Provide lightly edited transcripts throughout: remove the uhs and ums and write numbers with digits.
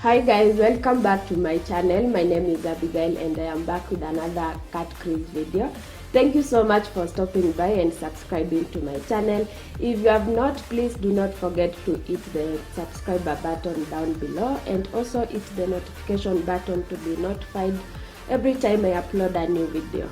Hi guys, welcome back to my channel. My name is Abigail and I am back with another cat crease video. Thank you so much for stopping by and subscribing to my channel. If you have not, please do not forget to hit the subscriber button down below and also hit the notification button to be notified every time I upload a new video.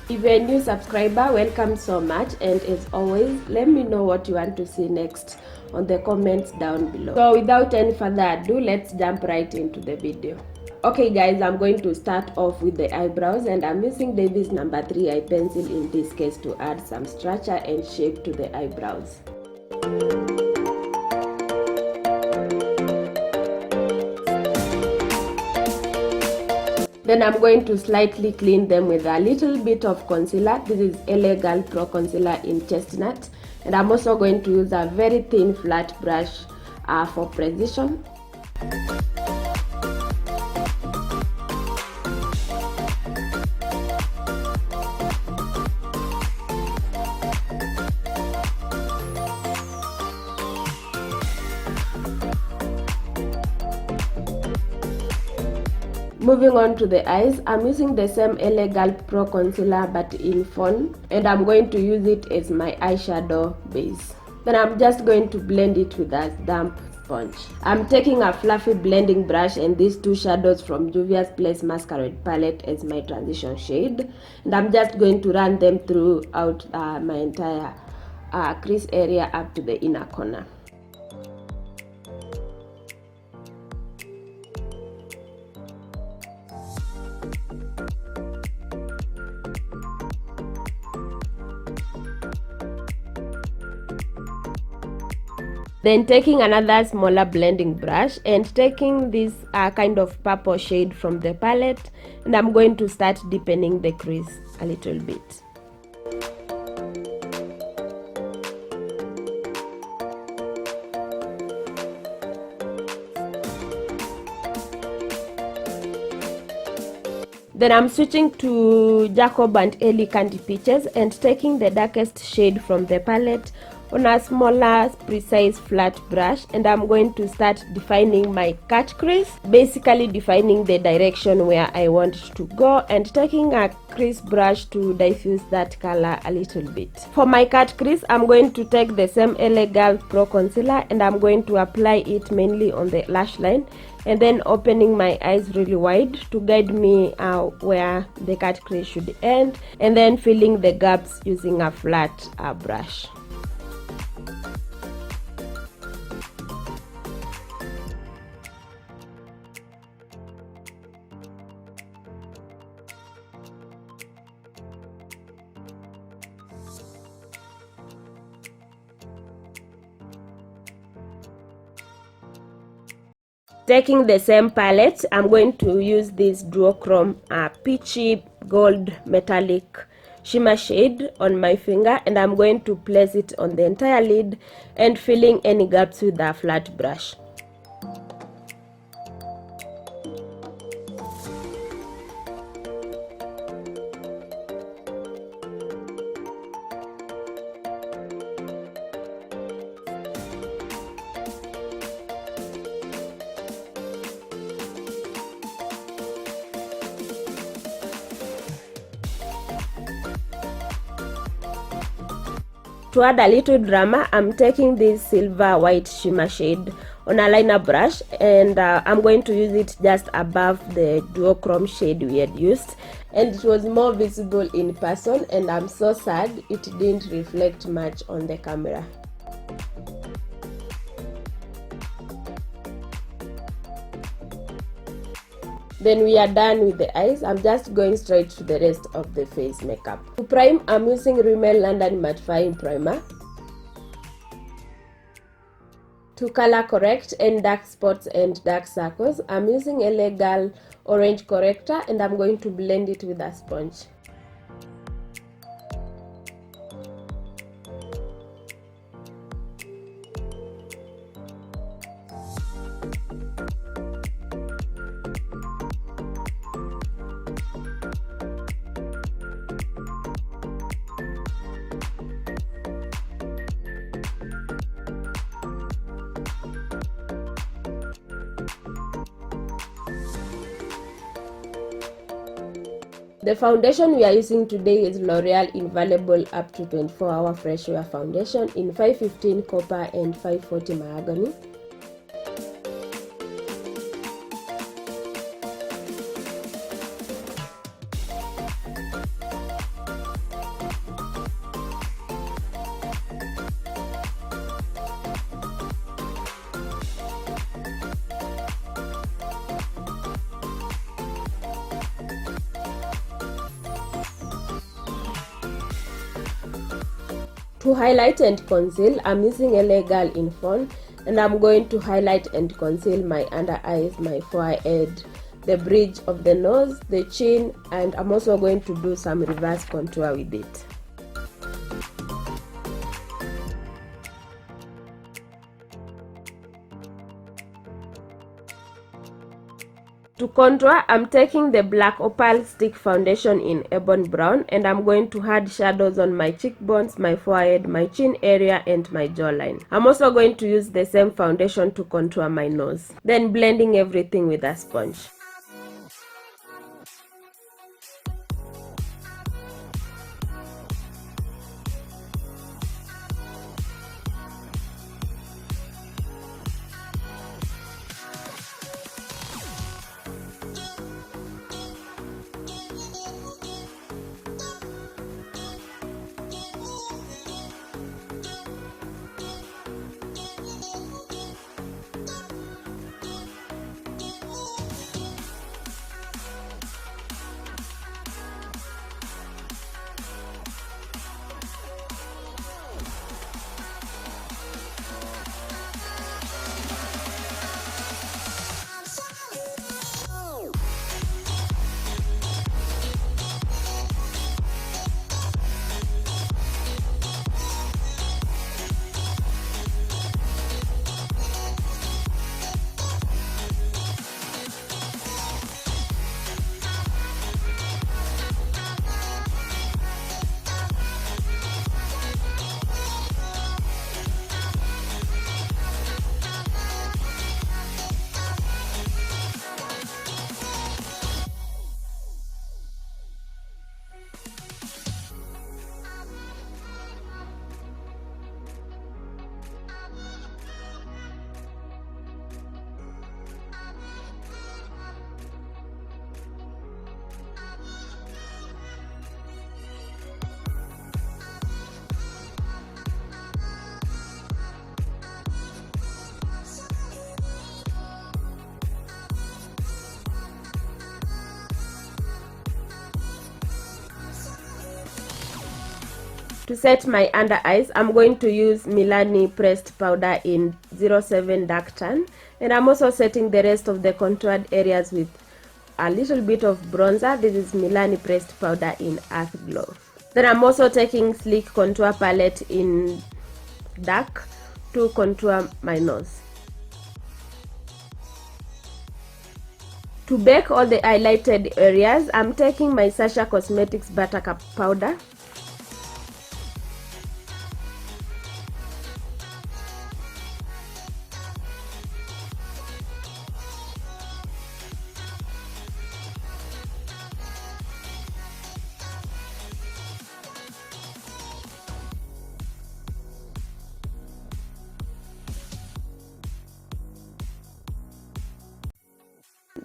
If you're a new subscriber, welcome so much, and as always, let me know what you want to see next on the comments down below. So without any further ado, let's jump right into the video. Okay guys, I'm going to start off with the eyebrows, and I'm using Davis number 3 eye pencil in this case to add some structure and shape to the eyebrows. Then I'm going to slightly clean them with a little bit of concealer. This is LA Girl Pro Concealer in Chestnut. And I'm also going to use a very thin flat brush for precision. Moving on to the eyes, I'm using the same LA Girl Pro Concealer but in Fawn, and I'm going to use it as my eyeshadow base. Then I'm just going to blend it with a damp sponge. I'm taking a fluffy blending brush and these two shadows from Juvias Place Masquerade palette as my transition shade, and I'm just going to run them throughout my entire crease area up to the inner corner. Then taking another smaller blending brush and taking this kind of purple shade from the palette, and I'm going to start deepening the crease a little bit. Then I'm switching to Jacob and Ellie Candy Peaches and taking the darkest shade from the palette on a smaller precise flat brush, and I'm going to start defining my cat crease, basically defining the direction where I want it to go, and taking a crease brush to diffuse that color a little bit. For my cat crease, I'm going to take the same LA Girl Pro Concealer and I'm going to apply it mainly on the lash line, and then opening my eyes really wide to guide me where the cat crease should end, and then filling the gaps using a flat brush. Taking the same palette, I'm going to use this duochrome peachy gold metallic shimmer shade on my finger, and I'm going to place it on the entire lid and filling any gaps with a flat brush. To add a little drama, I'm taking this silver white shimmer shade on a liner brush, and I'm going to use it just above the duochrome shade we had used, and it was more visible in person, and I'm so sad it didn't reflect much on the camera. Then we are done with the eyes. I'm just going straight to the rest of the face makeup. To prime, I'm using Rimmel London Mattifying Primer. To color correct any dark spots and dark circles, I'm using LA Girl Orange Corrector, and I'm going to blend it with a sponge. The foundation we are using today is L'Oreal Infallible Up to 24-Hour Fresh Wear Foundation in 515 Copper and 540 Mahagony. To highlight and conceal, I'm using LA Girl in Fawn, and I'm going to highlight and conceal my under eyes, my forehead, the bridge of the nose, the chin, and I'm also going to do some reverse contour with it. To contour, I'm taking the black Opal stick foundation in Ebony Brown, and I'm going to add shadows on my cheekbones, my forehead, my chin area, and my jawline. I'm also going to use the same foundation to contour my nose, then blending everything with a sponge. To set my under eyes, I'm going to use Milani pressed powder in 07 Dark Tan, and I'm also setting the rest of the contoured areas with a little bit of bronzer. This is Milani pressed powder in Earth Glow. Then I'm also taking Sleek Contour Palette in Dark to contour my nose. To bake all the highlighted areas, I'm taking my Sacha Cosmetics Buttercup powder.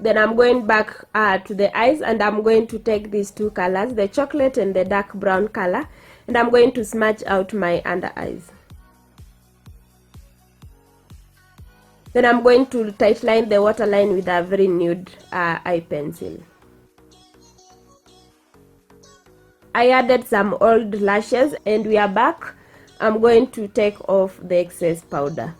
Then I'm going back to the eyes, and I'm going to take these two colors, the chocolate and the dark brown color, and I'm going to smudge out my under eyes. Then I'm going to tightline the waterline with a very nude eye pencil. I added some old lashes, and we are back. I'm going to take off the excess powder.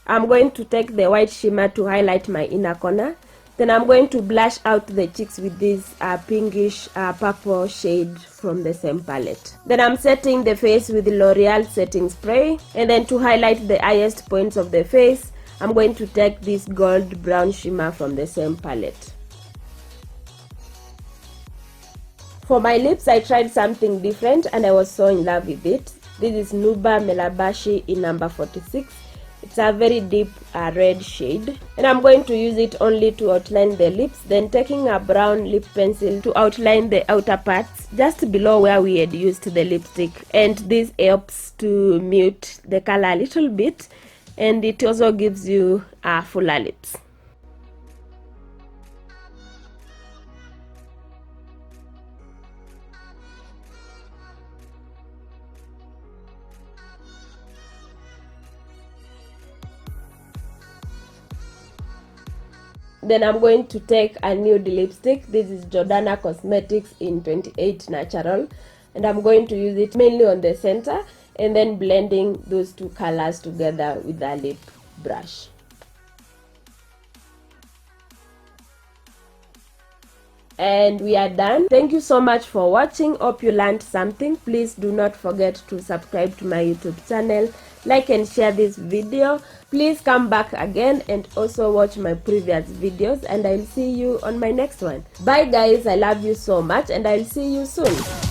I'm going to take the white shimmer to highlight my inner corner. Then I'm going to blush out the cheeks with this pinkish purple shade from the same palette. Then I'm setting the face with L'Oreal setting spray. And then to highlight the highest points of the face, I'm going to take this gold brown shimmer from the same palette. For my lips, I tried something different and I was so in love with it. This is Nuba Melabashi in number 46. It's a very deep red shade, and I'm going to use it only to outline the lips, then taking a brown lip pencil to outline the outer parts just below where we had used the lipstick. And this helps to mute the color a little bit, and it also gives you fuller lips. Then I'm going to take a nude lipstick. This is Jordana Cosmetics in 28 Natural, and I'm going to use it mainly on the center and then blending those two colors together with a lip brush. And we are done. Thank you so much for watching. Hope you learned something. Please do not forget to subscribe to my YouTube channel, like and share this video. Please come back again and also watch my previous videos, and I'll see you on my next one. Bye guys, I love you so much, and I'll see you soon.